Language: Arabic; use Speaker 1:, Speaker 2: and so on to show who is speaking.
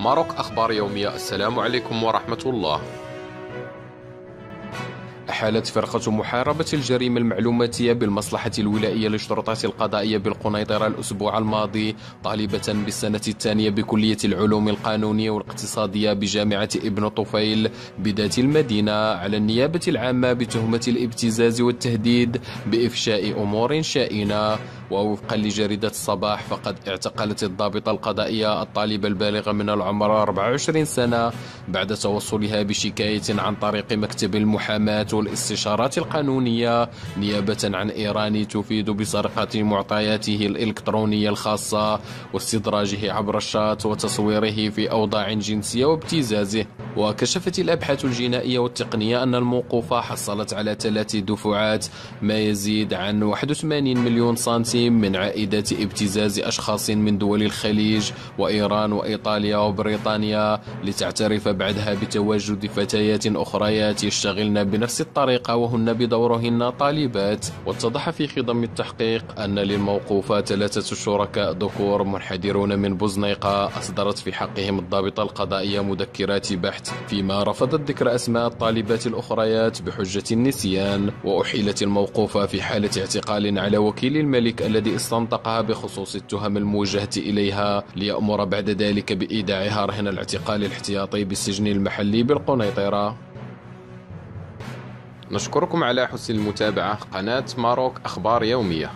Speaker 1: ماروك أخبار يومية. السلام عليكم ورحمة الله. أحالت فرقة محاربة الجريمة المعلوماتية بالمصلحة الولائية للشرطة القضائية بالقنيطرة الأسبوع الماضي طالبة بالسنة الثانية بكلية العلوم القانونية والاقتصادية بجامعة ابن طفيل بذات المدينة على النيابة العامة بتهمة الابتزاز والتهديد بإفشاء أمور شائنة. ووفقا لجريدة الصباح فقد اعتقلت الضابطة القضائية الطالبة البالغة من العمر 24 سنة بعد توصلها بشكاية عن طريق مكتب المحاماة والاستشارات القانونية نيابة عن إيران تفيد بسرقة معطياته الإلكترونية الخاصة واستدراجه عبر الشات وتصويره في أوضاع جنسية وابتزازه. وكشفت الأبحاث الجنائية والتقنية أن الموقوفة حصلت على 3 دفعات ما يزيد عن 81 مليون سنتيم من عائدات ابتزاز أشخاص من دول الخليج وإيران وإيطاليا وبريطانيا، لتعترف بعدها بتواجد فتيات أخريات يشتغلن بنفس الطريقة وهن بدورهن طالبات. واتضح في خضم التحقيق أن للموقوفة 3 شركاء ذكور منحدرون من بوزنيقة أصدرت في حقهم الضابطة القضائية مذكرات بحث، فيما رفضت ذكر أسماء الطالبات الأخريات بحجة النسيان. وأحيلت الموقوفة في حالة اعتقال على وكيل الملك الذي استنطقها بخصوص التهم الموجهة إليها، ليأمر بعد ذلك بإيداعها رهن الاعتقال الاحتياطي بالسجن المحلي بالقنيطرة. نشكركم على حسن المتابعة. قناة ماروك أخبار يومية.